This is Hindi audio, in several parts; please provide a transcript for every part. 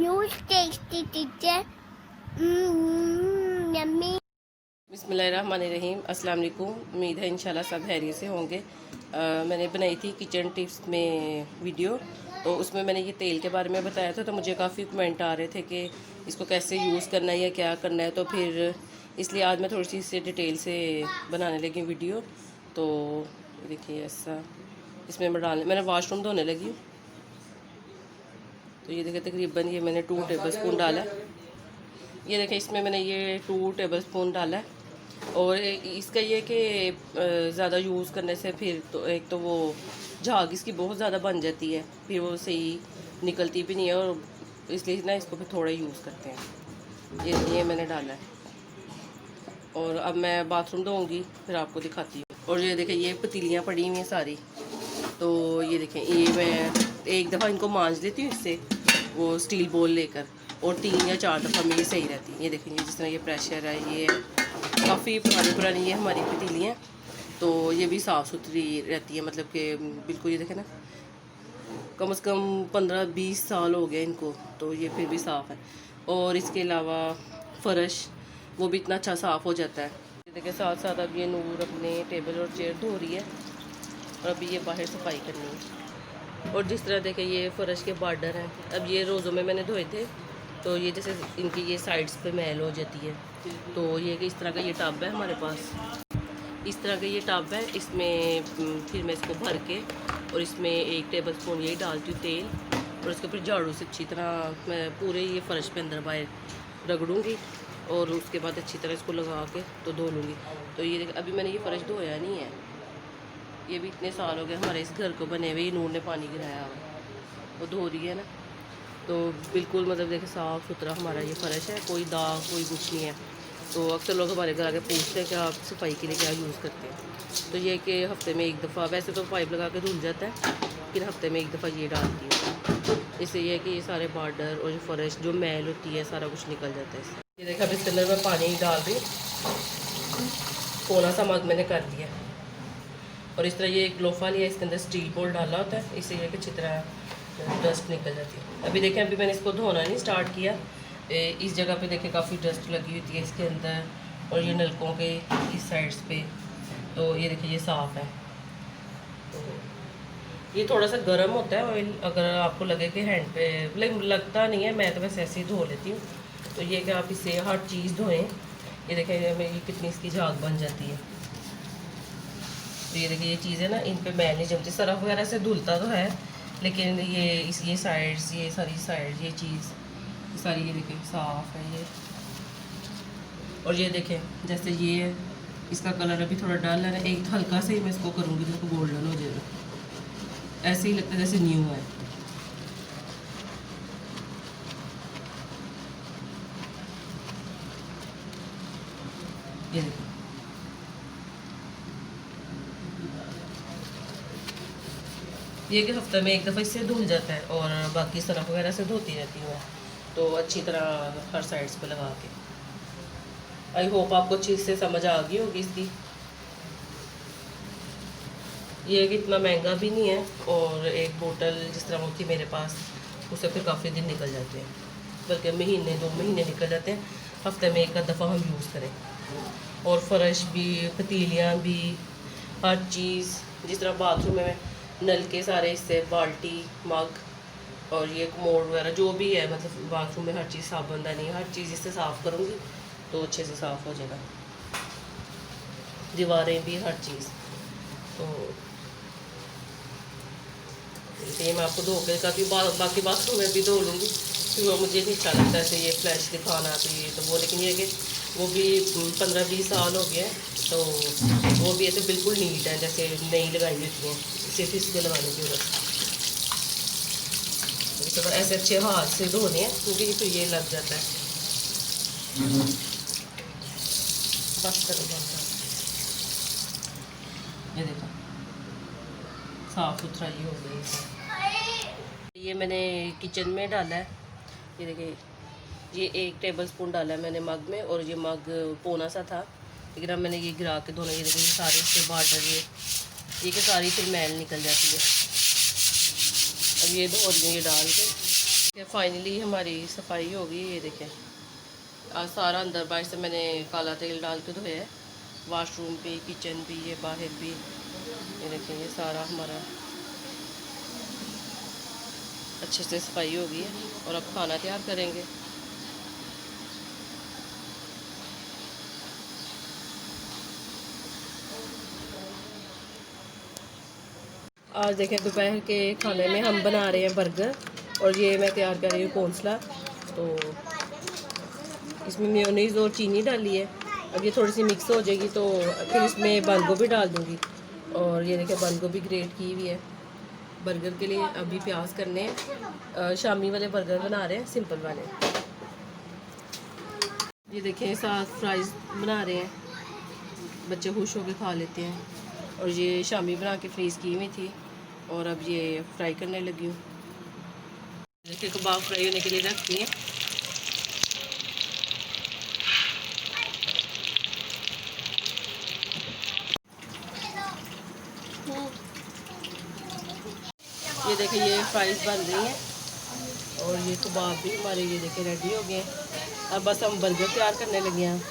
Huge tasty teacher. Yummy. बिस्मिल्लाहिर्रहमानिर्रहीम। अस्सलाम वालेकुम। उम्मीद है इंशाल्लाह सब खैरियत से होंगे। मैंने बनाई थी किचन टिप्स में वीडियो, तो उसमें मैंने ये तेल के बारे में बताया था। तो मुझे काफ़ी कमेंट आ रहे थे कि इसको कैसे यूज़ करना है या क्या करना है, तो फिर इसलिए आज मैं थोड़ी सी इससे डिटेल से बनाने लगी वीडियो। तो देखिए ऐसा इसमें मैंने वाशरूम धोने लगी हूँ। तो ये देखिए तकरीबन ये मैंने 2 टेबल स्पून डाला है। ये देखें इसमें मैंने ये 2 टेबल स्पून डाला है। और इसका ये कि ज़्यादा यूज़ करने से फिर तो एक तो वो झाग इसकी बहुत ज़्यादा बन जाती है, फिर वो सही निकलती भी नहीं है, और इसलिए ना इसको फिर थोड़ा यूज़ करते हैं। ये मैंने डाला है। और अब मैं बाथरूम धोऊंगी, फिर आपको दिखाती हूँ। और ये देखें ये पतीलियाँ पड़ी हुई हैं सारी। तो ये देखें ये मैं एक दफ़ा इनको मांज लेती हूँ इससे, वो स्टील बोल लेकर, और 3 या 4 दफ़ा मेरी सही रहती है। ये देखें जिस तरह ये प्रेशर है, ये काफ़ी पुरानी ये हमारी पतीलियाँ, तो ये भी साफ़ सुथरी रहती है। मतलब कि बिल्कुल ये देखें ना, कम से कम 15-20 साल हो गए इनको, तो ये फिर भी साफ़ है। और इसके अलावा फ़र्श वो भी इतना अच्छा साफ़ हो जाता है। ये देखें साथ साथ अब ये नूर अपने टेबल और चेयर धो रही है, और अभी ये बाहर सफाई करनी है। और जिस तरह देखें ये फ़र्श के बॉर्डर हैं, अब ये रोज़ों में मैंने धोए थे, तो ये जैसे इनकी ये साइड्स पे मैल हो जाती है। तो ये कि इस तरह का ये टब है हमारे पास, इस तरह का ये टब है। इसमें फिर मैं इसको भर के और इसमें 1 टेबल स्पून यही डालती हूँ तेल, और इसको फिर झाड़ू से अच्छी तरह मैं पूरे ये फ़र्श पे अंदर बाहर रगड़ूँगी, और उसके बाद अच्छी तरह इसको लगा के तो धो लूँगी। तो ये अभी मैंने ये फ़र्श धोया नहीं है, ये भी इतने साल हो गए हमारे इस घर को बने हुए, नूर ने पानी गिराया हुआ, वो धो रही है ना। तो बिल्कुल मतलब देखिए साफ़ सुथरा हमारा ये फ़र्श है, कोई दाग कोई कुछ नहीं है। तो अक्सर लोग हमारे घर आके पूछते हैं कि आप सफाई के लिए क्या यूज़ करते हैं। तो ये कि हफ्ते में 1 दफ़ा, वैसे तो पाइप लगा के धुल जाता है, लेकिन हफ्ते में 1 दफ़ा ये डालती हूँ। इससे ये है कि ये सारे बॉर्डर और जो फ़र्श जो मैल होती है सारा कुछ निकल जाता है इससे। ये देखा अब इसके अंदर मैं पानी डाल दी, थोड़ा सा मग मैंने कर दिया। और इस तरह ये एक लोफा लिया, इसके अंदर स्टील बोल डाला होता है, इससे ये कि अच्छी तरह डस्ट निकल जाती है। अभी देखें अभी मैंने इसको धोना नहीं स्टार्ट किया। इस जगह पे देखें काफ़ी डस्ट लगी हुई है इसके अंदर, और ये नलकों के इस साइड्स पे। तो ये देखिए ये साफ़ है। तो ये थोड़ा सा गर्म होता है ऑयल, अगर आपको लगे कि हैंड पे, लेकिन लगता नहीं है, मैं तो बस ऐसे ही धो लेती हूँ। तो ये कि आप इससे हर चीज़ धोएँ। ये देखें मेरी कितनी इसकी झाग बन जाती है। तो ये देखिए ये चीज़ है ना, इन पे मैल नहीं जमती। सरफ वगैरह से धुलता तो है, लेकिन ये साइड्स, ये सारी साइड, ये चीज़ सारी ये देखिए साफ़ है ये। और ये देखें जैसे ये इसका कलर अभी थोड़ा डल है ना, एक हल्का से ही मैं इसको करूँगी तो गोल्डन हो जाएगा, ऐसे ही लगता है जैसे न्यू है। ये देखिए ये कि हफ्ते में 1 दफ़ा इससे धुल जाता है, और बाकी सरफ वगैरह से धोती रहती हूँ, तो अच्छी तरह हर साइड्स पे लगा के। आई होप आपको चीज़ से समझ आ गई होगी इसकी। ये कि इतना महंगा भी नहीं है, और एक बोतल जिस तरह वो थी मेरे पास, उससे फिर काफ़ी दिन निकल जाते हैं, बल्कि महीने 2 महीने निकल जाते हैं, हफ्ते में 1 दफ़ा हम यूज़ करें। और फ़र्श भी, पतीलियाँ भी, हर चीज़, जिस तरह बाथरूम में नल के सारे इससे, बाल्टी, मग और ये कमोड वगैरह जो भी है, मतलब बाथरूम में हर चीज़, साबुनदानी, हर चीज़ इससे साफ़ करूँगी तो अच्छे से साफ़ हो जाएगा। दीवारें भी, हर चीज़। तो ये मैं आपको धो के बाकी बाथरूम में भी धो लूँगी, क्योंकि मुझे नहीं अच्छा लगता ऐसे ये फ्लैश दिखाना, तो ये तो वो, लेकिन ये कि वो भी 15-20 साल हो गए, तो वो भी ऐसे बिल्कुल नीट है, जैसे नई लगाई होती हैं, सिर्फ इसको लगाने की जरूरत। तो ऐसे अच्छे हाथ से धोने हैं, क्योंकि फिर ये लग जाता है। बस करो ये देखो साफ़ सुथरा ये हो गई। ये मैंने किचन में डाला है। ये देखिए ये 1 टेबल स्पून डाला है मैंने मग में, और ये मग पौना सा था, लेकिन अब मैंने ये गिरा के धोना। ये देखिए सारे इसके बॉर्डर ये कि सारी फिर मैल निकल जाती है। अब ये धो रही हूँ ये डाल के। फाइनली हमारी सफाई हो गई। ये देखें, आज सारा अंदर बाहर से मैंने काला तेल डाल के धोया है, वॉशरूम भी, किचन भी, ये बाहर भी। ये देखें, ये सारा हमारा अच्छे से सफाई हो गई है। और अब खाना तैयार करेंगे। आज देखें, दोपहर के खाने में हम बना रहे हैं बर्गर, और ये मैं तैयार कर रही हूँ कौंसला। तो इसमें मेयोनीज़ और चीनी डाली है। अब ये थोड़ी सी मिक्स हो जाएगी तो फिर इसमें बंद गोभी डाल दूँगी। और ये देखें, बंद गोभी ग्रेट की हुई है बर्गर के लिए। अभी प्याज करने हैं, शामी वाले बर्गर बना रहे हैं, सिंपल वाले। ये देखें, साथ फ्राइज़ बना रहे हैं, बच्चे खुश होकर खा लेते हैं। और ये शामी बना के फ्रीज़ की हुई थी, और अब ये फ्राई करने लगी हूँ। देखिए, कबाब फ्राई होने के लिए रखती हैं। ये देखिए, ये फ्राइज़ बन रही हैं, और ये कबाब भी हमारे ये देखिए रेडी हो गए हैं। अब बस हम बर्गर तैयार करने लगे हैं।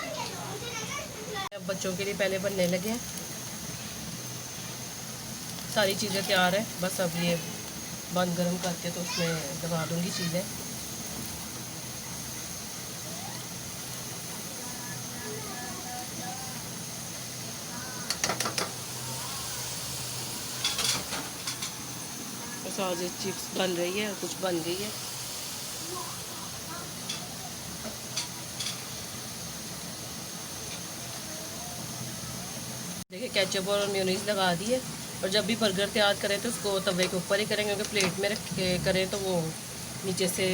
अब बच्चों के लिए पहले बनने लगे हैं। सारी चीज़ें तैयार हैं, बस अब ये बंद गर्म करके तो उसमें दबा दूँगी चीज़ें। आज चिप्स बन रही है और कुछ बन गई है। देखिए, केचप और मेयोनीज़ लगा दी है। और जब भी बर्गर तैयार करें तो उसको तवे के ऊपर ही करें, क्योंकि प्लेट में रख के करें तो वो नीचे से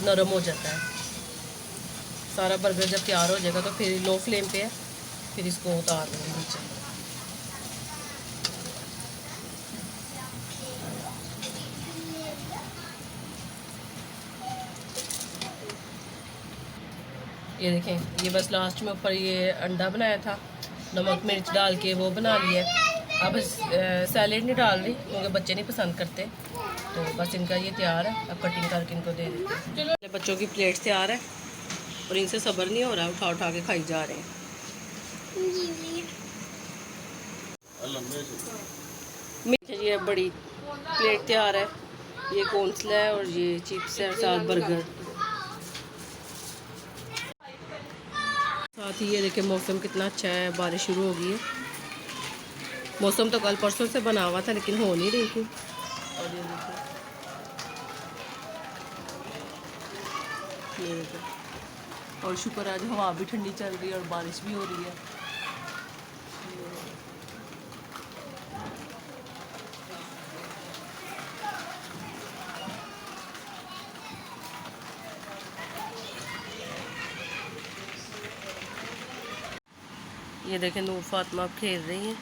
नरम हो जाता है। सारा बर्गर जब तैयार हो जाएगा तो फिर लो फ्लेम पे है, फिर इसको उतार देंगे नीचे। ये देखें, ये बस लास्ट में ऊपर ये अंडा बनाया था, नमक मिर्च डाल के वो बना लिया। अब सैलेड नहीं डाल रही क्योंकि बच्चे नहीं पसंद करते, तो बस इनका ये तैयार है। अब कटिंग करके इनको दे देते हैं। बच्चों की प्लेट तैयार है, और इनसे सब्र नहीं हो रहा, उठा उठा के खाई जा रहे हैं। ये बड़ी प्लेट तैयार है, ये कौंसला है, और ये चिप्स है, साथ बर्गर। साथ ही ये देखिए, मौसम कितना अच्छा है, बारिश शुरू हो गई है। मौसम तो कल परसों से बना हुआ था लेकिन हो नहीं रही थी। और ये देखिए, और शुक्र आज हवा भी ठंडी चल रही है और बारिश भी हो रही है। ये देखें, नूर फातिमा खेल रही हैं,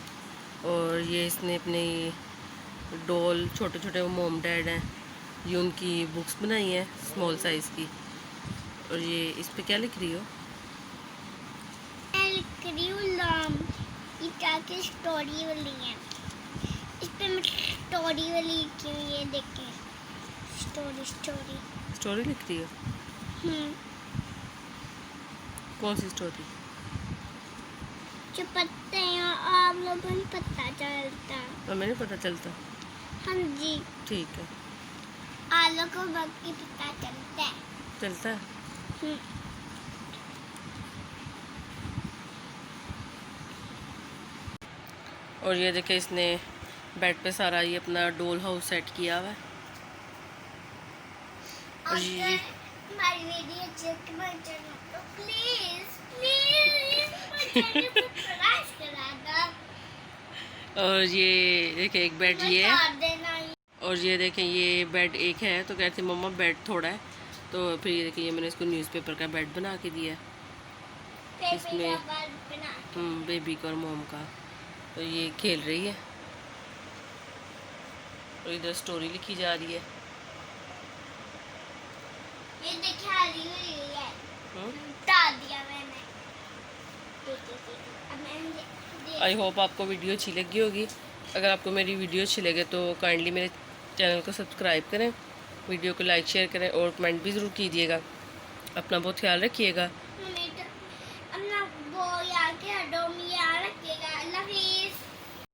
और ये इसने अपने डॉल, छोटे छोटे मोम डैड हैं, ये उनकी बुक्स बनाई हैं स्मॉल साइज़ की। और ये इस पे क्या लिख रही हो? लिख रही हूँ नाम, ये क्या की स्टोरी वाली है। इस पे मैं स्टोरी वाली लिखी हूँ, ये देखें, स्टोरी स्टोरी स्टोरी लिख रही हो? कौन सी स्टोरी? जो पता है आप लोगों को पता चलता। हमें नहीं पता चलता। हाँ जी, ठीक है, आप लोगों को बाकी पता चलता है। चलता है। और ये देखे, इसने बेड पे सारा ये अपना डोल हाउस सेट किया हुआ है। और ये हमारी वीडियो चेक मत करना तो प्लीज मुझे सब्सक्राइब करा दो। और ये देखे, एक बेड ये है, और ये देखें, ये बेड एक है, तो कहती मम्मा बेड थोड़ा है, तो फिर ये देखिए, ये मैंने इसको न्यूज़पेपर का बेड बना के दिया है, इसमें बेबी का और मोम का। तो ये खेल रही है, और इधर स्टोरी लिखी जा रही है। ये दिखा रही है, डाल दिया मैंने। आई होप आपको वीडियो अच्छी लगी होगी। अगर आपको मेरी वीडियो अच्छी लगे तो काइंडली मेरे चैनल को सब्सक्राइब करें वीडियो को लाइक शेयर करें और कमेंट भी ज़रूर कीजिएगा। अपना बहुत ख्याल रखिएगा।